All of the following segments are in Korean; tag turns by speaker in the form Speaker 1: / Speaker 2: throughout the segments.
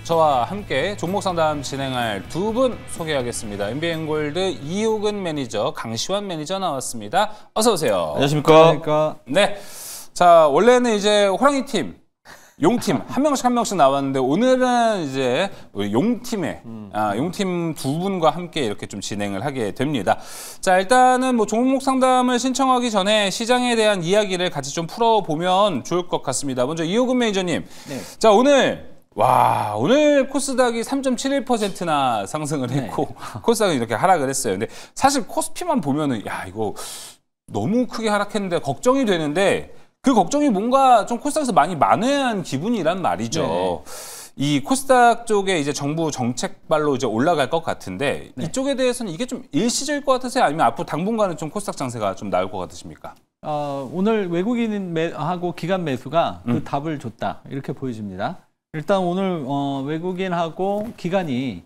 Speaker 1: 저와 함께 종목 상담 진행할 두 분 소개하겠습니다. MBN골드 이호근 매니저, 강시환 매니저 나왔습니다. 어서 오세요.
Speaker 2: 안녕하십니까.
Speaker 1: 네, 자 원래는 이제 호랑이 팀, 용팀 한 명씩 나왔는데 오늘은 이제 우리 용팀의 용팀 두 분과 함께 이렇게 좀 진행을 하게 됩니다. 자 일단은 뭐 종목 상담을 신청하기 전에 시장에 대한 이야기를 같이 좀 풀어보면 좋을 것 같습니다. 먼저 이호근 매니저님, 네. 자 오늘 코스닥이 3.71%나 상승을 했고 네. 코스닥은 이렇게 하락을 했어요. 근데 사실 코스피만 보면은 야 이거 너무 크게 하락했는데 걱정이 되는데. 그 걱정이 뭔가 좀 코스닥에서 많이 만회한 기분이란 말이죠. 네. 이 코스닥 쪽에 이제 정부 정책발로 이제 올라갈 것 같은데 네. 이쪽에 대해서는 이게 좀 일시적일 것 같으세요? 아니면 앞으로 당분간은 좀 코스닥 장세가 좀 나올 것 같으십니까?
Speaker 2: 오늘 외국인하고 기관 매수가 그 답을 줬다 이렇게 보여집니다. 일단 오늘 외국인하고 기관이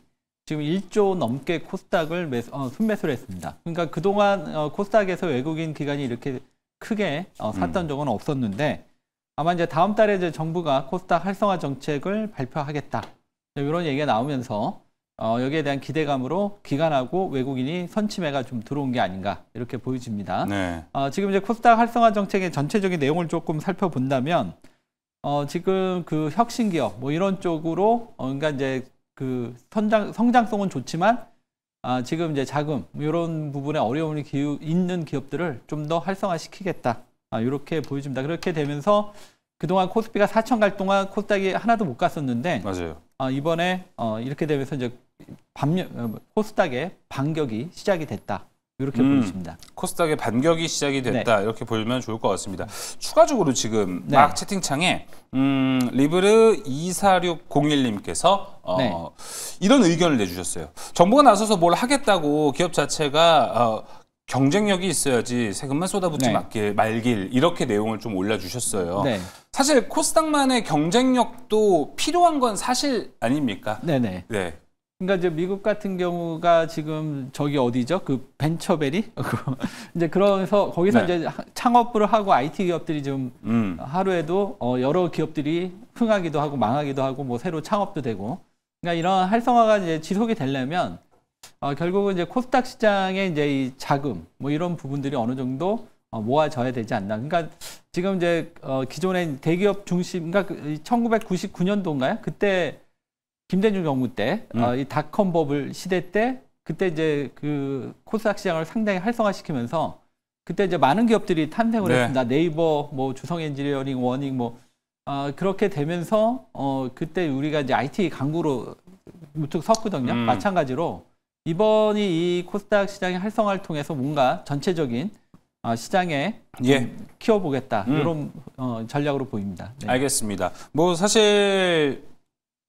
Speaker 2: 지금 1조 넘게 코스닥을 순매수를 했습니다. 그러니까 그동안 코스닥에서 외국인 기관이 이렇게 크게 샀던 적은 없었는데 아마 이제 다음 달에 이제 정부가 코스닥 활성화 정책을 발표하겠다 이런 얘기가 나오면서 여기에 대한 기대감으로 기관하고 외국인이 선침해가 좀 들어온 게 아닌가 이렇게 보여집니다. 네. 지금 이제 코스닥 활성화 정책의 전체적인 내용을 조금 살펴본다면 지금 그 혁신기업 뭐 이런 쪽으로 그러니까 이제 그 성장성은 좋지만 지금 이제 자금 이런 부분에 어려움이 있는 기업들을 좀 더 활성화시키겠다 이렇게 보여집니다. 그렇게 되면서 그동안 코스피가 4천 갈 동안 코스닥이 하나도 못 갔었는데
Speaker 1: 맞아요.
Speaker 2: 이번에 이렇게 되면서 이제 코스닥의 반격이 시작이 됐다. 이렇게 보여집니다.
Speaker 1: 코스닥의 반격이 시작이 됐다. 네. 이렇게 보면 좋을 것 같습니다. 추가적으로 지금 네. 막 채팅창에 리브르 24601님께서 네. 이런 의견을 내주셨어요. 정부가 나서서 뭘 하겠다고 기업 자체가 경쟁력이 있어야지 세금만 쏟아붓지 네. 말길 이렇게 내용을 좀 올려주셨어요. 네. 사실 코스닥만의 경쟁력도 필요한 건 사실 아닙니까? 네네. 네.
Speaker 2: 그러니까 이제 미국 같은 경우가 지금 저기 어디죠? 그 벤처베리? 이제 그래서 거기서 네. 이제 창업을 하고 IT 기업들이 좀 하루에도 여러 기업들이 흥하기도 하고 망하기도 하고 뭐 새로 창업도 되고. 그러니까 이런 활성화가 이제 지속이 되려면 결국은 이제 코스닥 시장의 이제 이 자금 뭐 이런 부분들이 어느 정도 모아져야 되지 않나. 그러니까 지금 이제 기존의 대기업 중심, 그러니까 1999년도인가요? 그때 김대중 정부 때, 이 닷컴 버블 시대 때, 그때 이제 그 코스닥 시장을 상당히 활성화시키면서 그때 이제 많은 기업들이 탄생을 네. 했습니다. 네이버, 뭐 주성 엔지니어링, 워닝, 뭐, 그렇게 되면서, 그때 우리가 이제 IT 강구로 무척 섰거든요. 마찬가지로 이번이 이 코스닥 시장의 활성화를 통해서 뭔가 전체적인 시장에 키워보겠다. 이런 전략으로 보입니다. 네.
Speaker 1: 알겠습니다. 뭐 사실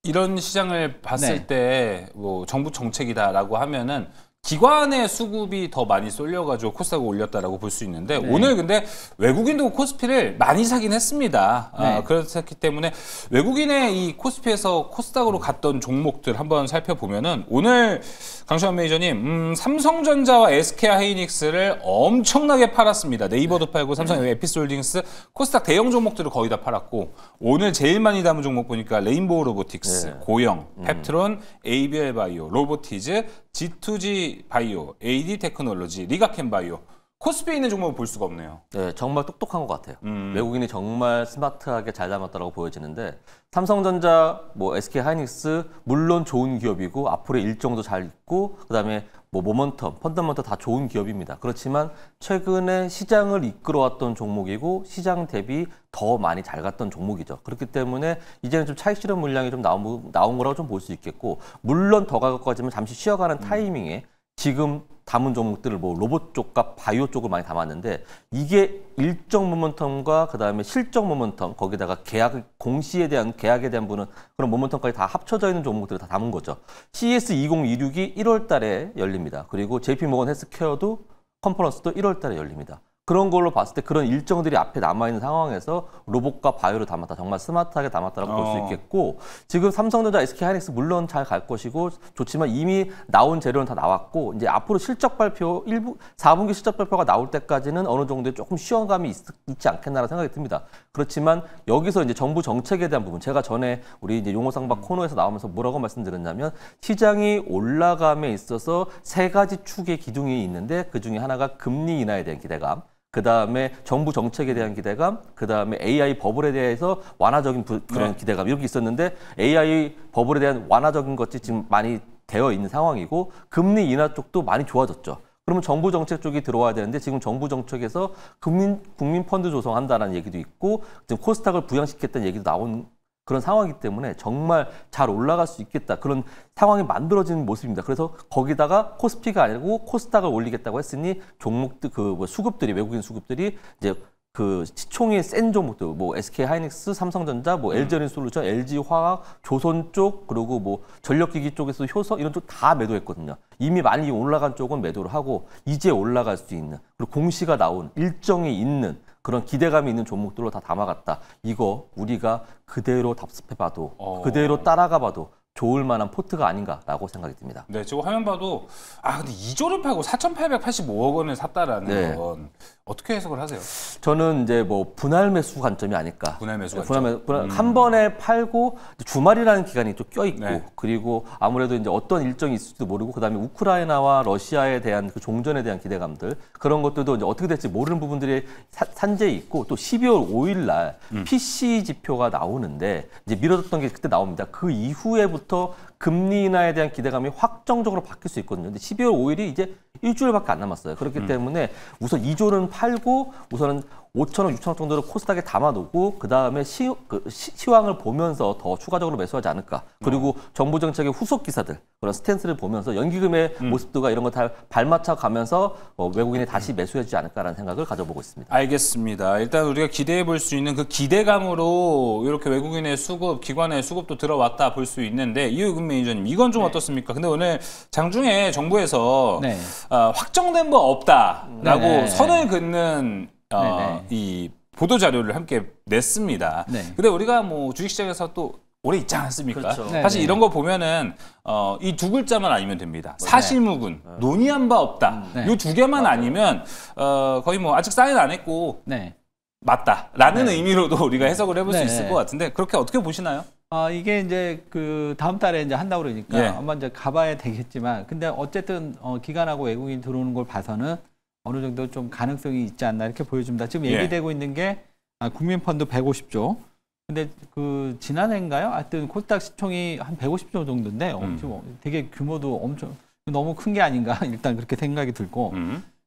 Speaker 1: 이런 시장을 봤을 네. 때 뭐 정부 정책이다라고 하면은 기관의 수급이 더 많이 쏠려가지고 코스닥을 올렸다라고 볼 수 있는데 네. 오늘 근데 외국인도 코스피를 많이 사긴 했습니다. 네. 그렇기 때문에 외국인의 이 코스피에서 코스닥으로 갔던 종목들 한번 살펴보면은 오늘 강시환 매니저님 삼성전자와 SK하이닉스를 엄청나게 팔았습니다. 네이버도 팔고 삼성 에피스홀딩스 코스닥 대형 종목들을 거의 다 팔았고 오늘 제일 많이 담은 종목 보니까 레인보우 로보틱스, 네. 고영, 펩트론, ABL 바이오, 로보티즈, G2G 바이오, AD 테크놀로지, 리가켄 바이오. 코스피에 있는 종목을 볼 수가 없네요.
Speaker 3: 네, 정말 똑똑한 것 같아요. 외국인이 정말 스마트하게 잘 담았다고 보여지는데 삼성전자, 뭐 SK하이닉스 물론 좋은 기업이고 앞으로 일정도 잘 있고 그다음에 뭐 모먼텀, 펀더먼텀 다 좋은 기업입니다. 그렇지만 최근에 시장을 이끌어왔던 종목이고 시장 대비 더 많이 잘 갔던 종목이죠. 그렇기 때문에 이제는 좀 차익 실현 물량이 좀 나온 거라고 좀 볼 수 있겠고 물론 더 갈 것까지만 잠시 쉬어가는 타이밍에 지금 담은 종목들을 뭐 로봇 쪽과 바이오 쪽을 많이 담았는데 이게 일정 모멘텀과 그다음에 실적 모멘텀 거기다가 공시에 대한 계약에 대한 부분은 그런 모멘텀까지 다 합쳐져 있는 종목들을 다 담은 거죠. CES 2026이 1월 달에 열립니다. 그리고 JP모건 헬스케어도 컨퍼런스도 1월 달에 열립니다. 그런 걸로 봤을 때 그런 일정들이 앞에 남아있는 상황에서 로봇과 바이오를 담았다. 정말 스마트하게 담았다라고 볼 수 있겠고 지금 삼성전자, SK하이닉스 물론 잘 갈 것이고 좋지만 이미 나온 재료는 다 나왔고 이제 앞으로 실적 발표 4분기 실적 발표가 나올 때까지는 어느 정도의 조금 쉬어감이 있지 않겠나라는 생각이 듭니다. 그렇지만 여기서 이제 정부 정책에 대한 부분 제가 전에 우리 이제 용어상박 코너에서 나오면서 뭐라고 말씀드렸냐면 시장이 올라감에 있어서 세 가지 축의 기둥이 있는데 그 중에 하나가 금리 인하에 대한 기대감 그 다음에 정부 정책에 대한 기대감, 그 다음에 AI 버블에 대해서 완화적인 그런 기대감 이렇게 있었는데 AI 버블에 대한 완화적인 것이 지금 많이 되어 있는 상황이고 금리 인하 쪽도 많이 좋아졌죠. 그러면 정부 정책 쪽이 들어와야 되는데 지금 정부 정책에서 국민 펀드 조성한다는 얘기도 있고 지금 코스닥을 부양시켰다는 얘기도 나온 그런 상황이기 때문에 정말 잘 올라갈 수 있겠다. 그런 상황이 만들어지는 모습입니다. 그래서 거기다가 코스피가 아니고 코스닥을 올리겠다고 했으니 종목들 수급들이 외국인 수급들이 이제 그 시총이 센 종목들 뭐 SK하이닉스, 삼성전자, 뭐 LG에너지솔루션, LG화학, 조선 쪽 그리고 뭐 전력기기 쪽에서 효성 이런 쪽 다 매도했거든요. 이미 많이 올라간 쪽은 매도를 하고 이제 올라갈 수 있는 그리고 공시가 나온 일정이 있는 그런 기대감이 있는 종목들로 다 담아갔다. 이거 우리가 그대로 답습해봐도 그대로 따라가봐도 좋을 만한 포트가 아닌가라고 생각이 듭니다.
Speaker 1: 네, 지금 화면 봐도 근데 2조를 팔고 4,885억 원을 샀다라는 건 어떻게 해석을 하세요?
Speaker 3: 저는 이제 뭐 분할 매수 관점이 아닐까.
Speaker 1: 분할 매수 관점.
Speaker 3: 한 번에 팔고 주말이라는 기간이 또 껴있고 그리고 아무래도 이제 어떤 일정이 있을지도 모르고 그다음에 우크라이나와 러시아에 대한 그 종전에 대한 기대감들 그런 것들도 이제 어떻게 될지 모르는 부분들이 산재에 있고 또 12월 5일 날 PC 지표가 나오는데 이제 미뤄졌던 게 그때 나옵니다. 그 이후에부터 금리 인하에 대한 기대감이 확정적으로 바뀔 수 있거든요. 근데 12월 5일이 이제 일주일밖에 안 남았어요. 그렇기 때문에 우선 2조는 팔고 우선은 5천억, 6천억 정도를 코스닥에 담아놓고 그다음에 시황을 보면서 더 추가적으로 매수하지 않을까. 그리고 정부 정책의 후속 기사들, 그런 스탠스를 보면서 연기금의 모습들과 이런 거 다 발맞춰 가면서 외국인이 다시 매수하지 않을까라는 생각을 가져보고 있습니다.
Speaker 1: 알겠습니다. 일단 우리가 기대해 볼 수 있는 그 기대감으로 이렇게 외국인의 수급, 기관의 수급도 들어왔다 볼 수 있는데 이유금 매니저님 이건 좀 어떻습니까? 근데 오늘 장중에 정부에서 확정된 바 없다라고 선을 긋는 이 보도 자료를 함께 냈습니다. 근데 우리가 뭐 주식시장에서 또 오래 있지 않았습니까?
Speaker 3: 그렇죠.
Speaker 1: 사실 이런 거 보면은 이 두 글자만 아니면 됩니다. 사실무근, 논의한 바 없다. 이 두 개만 아니면 거의 뭐 아직 사인 안 했고 맞다라는 의미로도 우리가 해석을 해볼 수 있을 것 같은데 그렇게 어떻게 보시나요?
Speaker 2: 이게 이제 그 다음 달에 이제 한다고 그러니까 아마 이제 가봐야 되겠지만 근데 어쨌든 기관하고 외국인 들어오는 걸 봐서는 어느 정도 좀 가능성이 있지 않나 이렇게 보여집니다. 지금 얘기되고 있는 게 국민펀드 150조. 근데 그 지난해인가요? 하여튼 코스닥 시총이 한 150조 정도인데 되게 규모도 엄청 너무 큰 게 아닌가 일단 그렇게 생각이 들고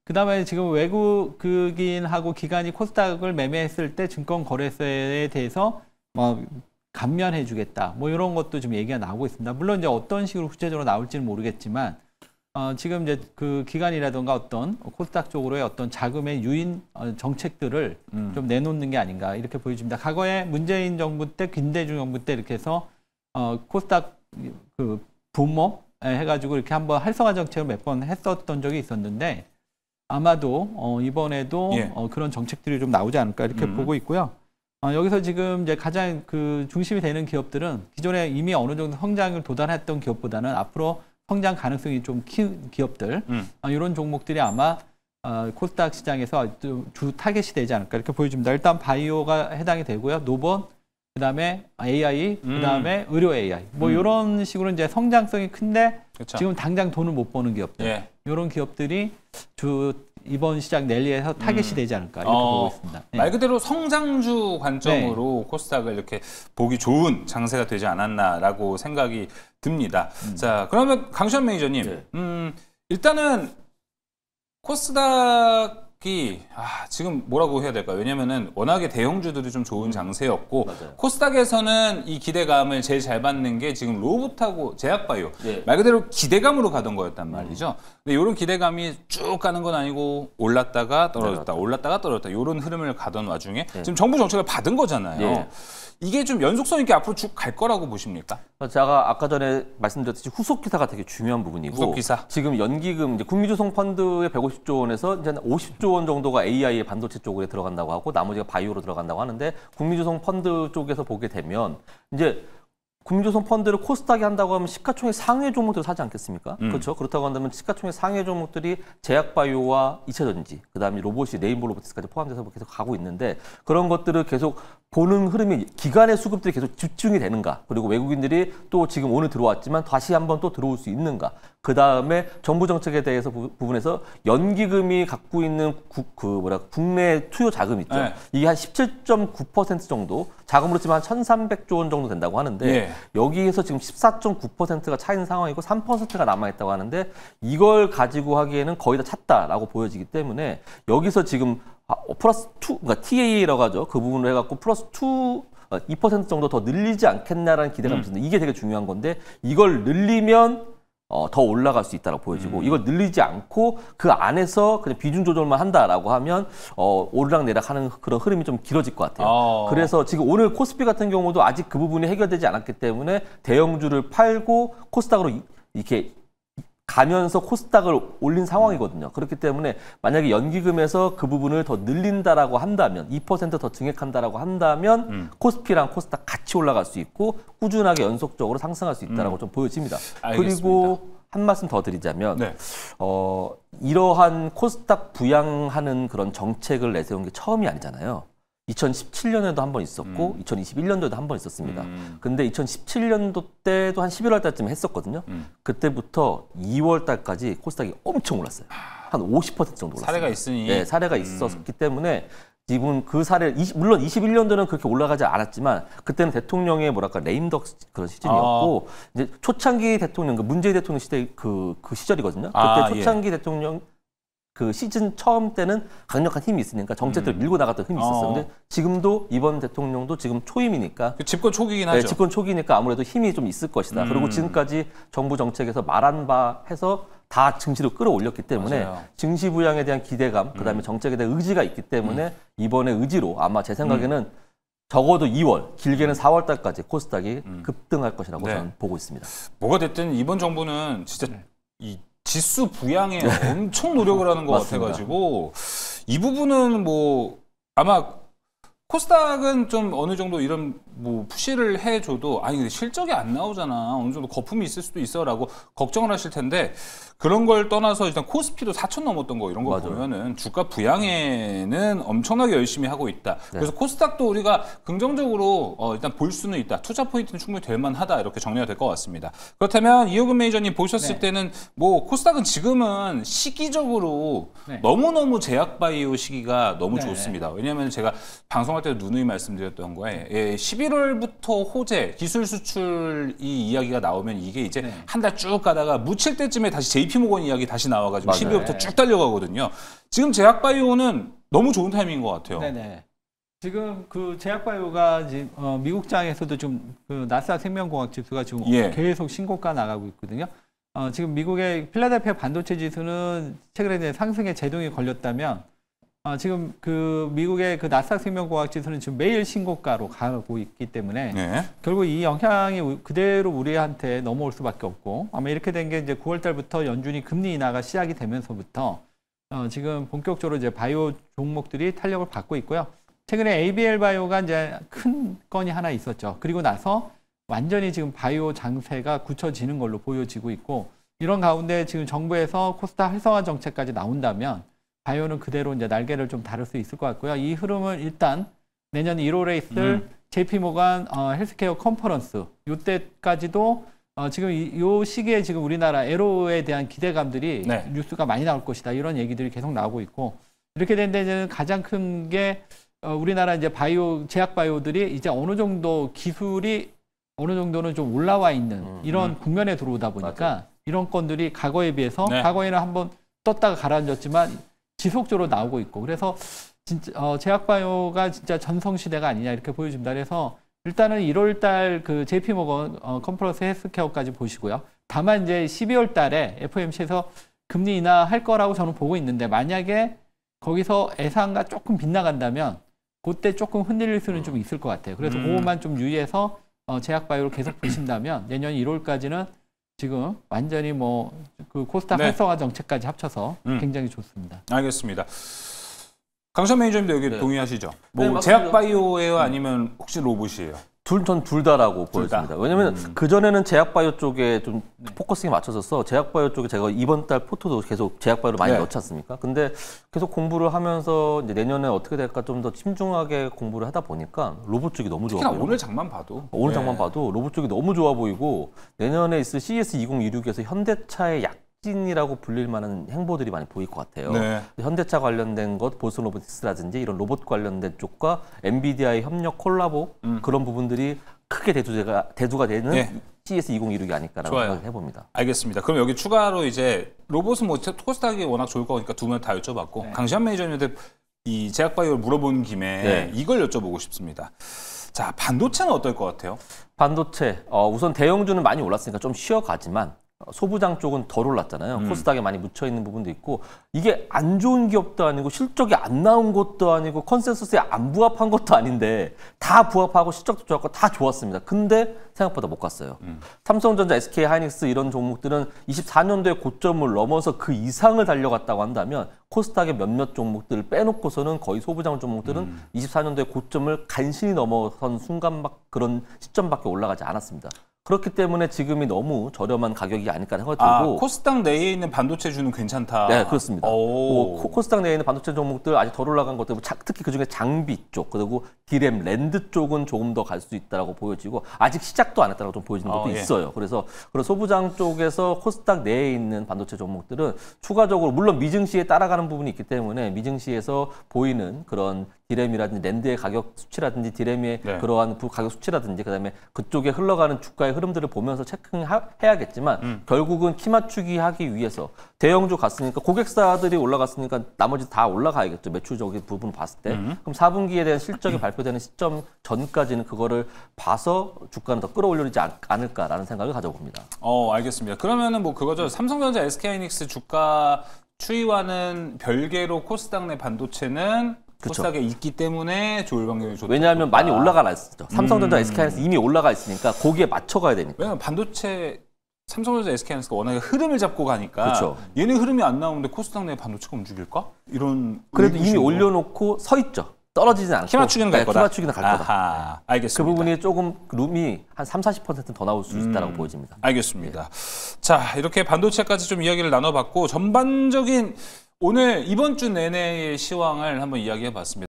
Speaker 2: 그다음에 지금 외국인하고 기관이 코스닥을 매매했을 때 증권거래소에 대해서 뭐 감면해주겠다 뭐 이런 것도 지금 얘기가 나오고 있습니다. 물론 이제 어떤 식으로 구체적으로 나올지는 모르겠지만 지금 이제 그 기관이라든가 어떤 코스닥 쪽으로의 어떤 자금의 유인 정책들을 좀 내놓는 게 아닌가 이렇게 보여집니다. 과거에 문재인 정부 때, 김대중 정부 때 이렇게 해서 코스닥 그 부모 해가지고 이렇게 한번 활성화 정책을 몇 번 했었던 적이 있었는데 아마도 이번에도 그런 정책들이 좀 나오지 않을까 이렇게 보고 있고요. 여기서 지금 이제 가장 그 중심이 되는 기업들은 기존에 이미 어느 정도 성장을 도달했던 기업보다는 앞으로 성장 가능성이 좀 큰 기업들 이런 종목들이 아마 코스닥 시장에서 주 타겟이 되지 않을까 이렇게 보여집니다. 일단 바이오가 해당이 되고요. 노번, 그다음에 AI, 그다음에 의료 AI 뭐 이런 식으로 이제 성장성이 큰데 지금 당장 돈을 못 버는 기업들 이런 기업들이 이번 시장 랠리에서 타겟이 되지 않을까 이렇게 보고 있습니다.
Speaker 1: 말 그대로 성장주 관점으로 코스닥을 이렇게 보기 좋은 장세가 되지 않았나라고 생각이 듭니다. 자, 그러면 강시환 매니저님, 일단은 코스닥이 지금 뭐라고 해야 될까요? 왜냐면은 워낙에 대형주들이 좀 좋은 장세였고 코스닥에서는 이 기대감을 제일 잘 받는 게 지금 로봇하고 제약바이오 말 그대로 기대감으로 가던 거였단 말이죠. 근데 이런 기대감이 쭉 가는 건 아니고 올랐다가 떨어졌다, 올랐다가 떨어졌다 이런 흐름을 가던 와중에 지금 정부 정책을 받은 거잖아요. 이게 좀 연속성 있게 앞으로 쭉 갈 거라고 보십니까?
Speaker 3: 제가 아까 전에 말씀드렸듯이 후속 기사가 되게 중요한 부분이고
Speaker 1: 후속 기사.
Speaker 3: 지금 연기금 이제 국민조성펀드의 150조 원에서 이제 50조 3조 원 정도가 AI 반도체 쪽에 들어간다고 하고 나머지가 바이오로 들어간다고 하는데 국민조성 펀드 쪽에서 보게 되면 이제 국민조성 펀드를 코스닥에 한다고 하면 시가총액 상위 종목들을 사지 않겠습니까? 그렇죠. 그렇다고 한다면 시가총액 상위 종목들이 제약바이오와 이차전지, 그다음에 로봇이 네임볼 로보틱스까지 포함돼서 계속 가고 있는데 그런 것들을 계속 보는 흐름이 기관의 수급들이 계속 집중이 되는가? 그리고 외국인들이 또 지금 오늘 들어왔지만 다시 한번 또 들어올 수 있는가? 그다음에 정부 정책에 대해서 부분에서 연기금이 갖고 있는 국내 투여 자금 있죠.
Speaker 1: 네.
Speaker 3: 이게 한 17.9% 정도 자금으로 치면 한 1,300조 원 정도 된다고 하는데
Speaker 1: 예.
Speaker 3: 여기에서 지금 14.9%가 차인 상황이고 3%가 남아있다고 하는데 이걸 가지고 하기에는 거의 다 찼다라고 보여지기 때문에 여기서 지금 플러스 2, 그러니까 TA라고 하죠. 그 부분을 해갖고 플러스 2% 정도 더 늘리지 않겠나라는 기대감이 있습니다. 이게 되게 중요한 건데 이걸 늘리면 더 올라갈 수 있다고 보여지고 이걸 늘리지 않고 그 안에서 그냥 비중 조절만 한다라고 하면 오르락내락하는 그런 흐름이 좀 길어질 것 같아요. 그래서 지금 오늘 코스피 같은 경우도 아직 그 부분이 해결되지 않았기 때문에 대형주를 팔고 코스닥으로 이렇게 가면서 코스닥을 올린 상황이거든요. 그렇기 때문에 만약에 연기금에서 그 부분을 더 늘린다라고 한다면 2% 더 증액한다라고 한다면 코스피랑 코스닥 같이 올라갈 수 있고 꾸준하게 연속적으로 상승할 수 있다라고 좀 보여집니다.
Speaker 1: 알겠습니다.
Speaker 3: 그리고 한 말씀 더 드리자면
Speaker 1: 네.
Speaker 3: 이러한 코스닥 부양하는 그런 정책을 내세운 게 처음이 아니잖아요. 2017년에도 한 번 있었고 2021년도에도 한 번 있었습니다. 근데 2017년도 때도 한 11월 달쯤에 했었거든요. 그때부터 2월 달까지 코스닥이 엄청 올랐어요. 한 50% 정도 올랐어요.
Speaker 1: 사례가 있으니.
Speaker 3: 네, 사례가 있었기 때문에 지금 그 사례 물론 21년도는 그렇게 올라가지 않았지만 그때는 대통령의 뭐랄까 레임덕 그런 시즌이었고 이제 초창기 대통령 그 문재인 대통령 시대 그 시절이거든요. 그때 초창기 대통령 그 시즌 처음 때는 강력한 힘이 있으니까 정책들을 밀고 나갔던 힘이 있었어요. 근데 지금도 이번 대통령도 지금 초임이니까
Speaker 1: 그 집권 초기긴 하죠.
Speaker 3: 네, 집권 초기니까 아무래도 힘이 좀 있을 것이다. 그리고 지금까지 정부 정책에서 말한 바 해서 다 증시로 끌어올렸기 때문에
Speaker 1: 맞아요.
Speaker 3: 증시 부양에 대한 기대감, 그다음에 정책에 대한 의지가 있기 때문에 이번에 의지로 아마 제 생각에는 적어도 2월, 길게는 4월 달까지 코스닥이 급등할 것이라고
Speaker 1: 네.
Speaker 3: 저는 보고 있습니다.
Speaker 1: 뭐가 됐든 이번 정부는 진짜 이 지수 부양에 엄청 노력을 하는 것
Speaker 3: 맞습니다.
Speaker 1: 같아가지고 이 부분은 뭐 아마 코스닥은 좀 어느 정도 이런 뭐 푸시를 해줘도 아니 근데 실적이 안 나오잖아 어느 정도 거품이 있을 수도 있어라고 걱정을 하실 텐데 그런 걸 떠나서 일단 코스피도 4천 넘었던 거 이런 거
Speaker 3: 맞아요.
Speaker 1: 보면은 주가 부양에는 엄청나게 열심히 하고 있다. 그래서 코스닥도 우리가 긍정적으로 일단 볼 수는 있다. 투자 포인트는 충분히 될 만하다 이렇게 정리가 될 것 같습니다. 그렇다면 이호근 매니저님 보셨을
Speaker 2: 네.
Speaker 1: 때는 뭐 코스닥은 지금은 시기적으로
Speaker 2: 네.
Speaker 1: 너무너무 제약바이오 시기가 너무
Speaker 2: 네.
Speaker 1: 좋습니다. 왜냐하면 제가 방송할 때도 누누이 말씀드렸던 거에 11월부터 호재 기술 수출 이 이야기가 나오면 이게 이제
Speaker 2: 네.
Speaker 1: 한 달 쭉 가다가 묻힐 때쯤에 다시 JP모건 이야기 다시 나와가지고
Speaker 3: 맞아요.
Speaker 1: 12월부터 쭉 달려가거든요. 지금 제약바이오는 너무 좋은 타이밍인 것 같아요.
Speaker 2: 네네. 지금 그 제약바이오가 지금 미국장에서도 좀 그 나스닥 생명공학 지수가 지금
Speaker 1: 예.
Speaker 2: 계속 신고가 나가고 있거든요. 지금 미국의 필라델피아 반도체 지수는 최근에 이제 상승에 제동이 걸렸다면 지금 그 미국의 그 나스닥 생명공학 지수는 지금 매일 신고가로 가고 있기 때문에
Speaker 1: 네.
Speaker 2: 결국 이 영향이 그대로 우리한테 넘어올 수밖에 없고 아마 이렇게 된 게 이제 9월 달부터 연준이 금리 인하가 시작이 되면서부터 지금 본격적으로 이제 바이오 종목들이 탄력을 받고 있고요. 최근에 ABL 바이오가 이제 큰 건이 하나 있었죠. 그리고 나서 완전히 지금 바이오 장세가 굳혀지는 걸로 보여지고 있고 이런 가운데 지금 정부에서 코스닥 활성화 정책까지 나온다면 바이오는 그대로 이제 날개를 좀 다룰 수 있을 것 같고요. 이 흐름은 일단 내년 1월에 있을 JP모건 헬스케어 컨퍼런스 이때까지도 지금 이 시기에 지금 우리나라 에로에 대한 기대감들이
Speaker 1: 네.
Speaker 2: 뉴스가 많이 나올 것이다 이런 얘기들이 계속 나오고 있고 이렇게 된 데는 가장 큰 게 우리나라 이제 제약 바이오들이 이제 어느 정도 기술이 어느 정도는 좀 올라와 있는 이런 국면에 들어오다 보니까
Speaker 3: 맞아요.
Speaker 2: 이런 건들이 과거에 비해서
Speaker 1: 네.
Speaker 2: 과거에는 한번 떴다가 가라앉았지만 지속적으로 나오고 있고 그래서 진짜 제약바이오가 진짜 전성시대가 아니냐 이렇게 보여집니다. 그래서 일단은 1월 달 그 JP모건 컨퍼런스 헬스케어까지 보시고요. 다만 이제 12월 달에 FOMC에서 금리 인하할 거라고 저는 보고 있는데 만약에 거기서 예상과 조금 빗나간다면 그때 조금 흔들릴 수는 좀 있을 것 같아요. 그래서 그것만 좀 유의해서 제약바이오를 계속 보신다면 내년 1월까지는 지금 완전히 뭐 그 코스닥
Speaker 1: 네.
Speaker 2: 활성화 정책까지 합쳐서 굉장히 좋습니다.
Speaker 1: 알겠습니다. 강찬 매니저님도 여기 동의하시죠? 뭐
Speaker 3: 네,
Speaker 1: 제약 바이오예요, 아니면 혹시 로봇이에요?
Speaker 3: 전 둘 다라고 보였습니다. 왜냐면 그전에는 제약바이오 쪽에 좀 포커싱이 맞춰졌어. 제약바이오 쪽에 제가 이번 달 포토도 계속 제약바이오를 많이 넣지 않습니까? 근데 계속 공부를 하면서 이제 내년에 어떻게 될까 좀 더 신중하게 공부를 하다 보니까 로봇 쪽이 너무 좋아 보여요.
Speaker 1: 오늘 장만 봐도.
Speaker 3: 오늘 장만 봐도 로봇 쪽이 너무 좋아 보이고 내년에 있을 CES 2026에서 현대차의 약진이라고 불릴 만한 행보들이 많이 보일 것 같아요.
Speaker 1: 네.
Speaker 3: 현대차 관련된 것, 보스 로보틱스라든지 이런 로봇 관련된 쪽과 엔비디아의 협력 콜라보 그런 부분들이 크게 대두가 되는 CES 2026이 아닐까라고 생각을 해봅니다.
Speaker 1: 알겠습니다. 그럼 여기 추가로 이제 로봇은 뭐 코스닥이 워낙 좋을 거니까 두 분 다 여쭤봤고 강시환 매니저님한테 이 제약바이오를 물어본 김에 이걸 여쭤보고 싶습니다. 자, 반도체는 어떨 것 같아요?
Speaker 3: 반도체 우선 대형주는 많이 올랐으니까 좀 쉬어가지만 소부장 쪽은 덜 올랐잖아요. 코스닥에 많이 묻혀있는 부분도 있고 이게 안 좋은 기업도 아니고 실적이 안 나온 것도 아니고 컨센서스에 안 부합한 것도 아닌데 다 부합하고 실적도 좋았고 다 좋았습니다. 근데 생각보다 못 갔어요. 삼성전자, SK하이닉스 이런 종목들은 24년도에 고점을 넘어서 그 이상을 달려갔다고 한다면 코스닥의 몇몇 종목들을 빼놓고서는 거의 소부장 종목들은 24년도에 고점을 간신히 넘어선 그런 시점밖에 올라가지 않았습니다. 그렇기 때문에 지금이 너무 저렴한 가격이 아닐까 생각이 들고
Speaker 1: 코스닥 내에 있는 반도체주는 괜찮다.
Speaker 3: 네, 그렇습니다. 코스닥 내에 있는 반도체 종목들 아직 덜 올라간 것들, 특히 그중에 장비 쪽 그리고 디램, 랜드 쪽은 조금 더 갈 수 있다고 보여지고 아직 시작도 안 했다고 좀 보여지는 것도 있어요. 그래서 그런 소부장 쪽에서 코스닥 내에 있는 반도체 종목들은 추가적으로 물론 미증시에 따라가는 부분이 있기 때문에 미증시에서 보이는 그런 디램이라든지 랜드의 가격 수치라든지 디램의 그러한 가격 수치라든지 그다음에 그쪽에 흘러가는 주가의 흐름들을 보면서 체크해야겠지만 결국은 키 맞추기 하기 위해서 대형주 갔으니까 고객사들이 올라갔으니까 나머지 다 올라가야겠죠. 매출적인 부분 봤을 때. 그럼 4분기에 대한 실적이 발표되는 시점 전까지는 그거를 봐서 주가는 더 끌어올리지 않을까라는 생각을 가져봅니다.
Speaker 1: 알겠습니다. 그러면은 뭐 그거죠. 삼성전자, SK하이닉스 주가 추이와는 별개로 코스닥 내 반도체는 코스닥에 있기 때문에 좋을 확률이 좋다.
Speaker 3: 왜냐하면 많이 올라가 있었죠. 삼성전자, SK하이닉스 이미 올라가 있으니까 거기에 맞춰가야 되니까.
Speaker 1: 왜냐면 반도체 삼성전자, SK하이닉스가 워낙에 흐름을 잡고 가니까 얘네 흐름이 안 나오는데 코스닥 내 반도체가 움직일까? 이런
Speaker 3: 그래도 이미 올려놓고 서 있죠. 떨어지진 않고.
Speaker 1: 키 맞추기는 갈 거다.
Speaker 3: 키 맞추기는 갈 거다.
Speaker 1: 알겠습니다.
Speaker 3: 그 부분이 조금 룸이 한 30-40% 더 나올 수 있다고 보여집니다.
Speaker 1: 알겠습니다. 자, 이렇게 반도체까지 좀 이야기를 나눠봤고 전반적인 오늘 이번 주 내내의 시황을 한번 이야기해봤습니다.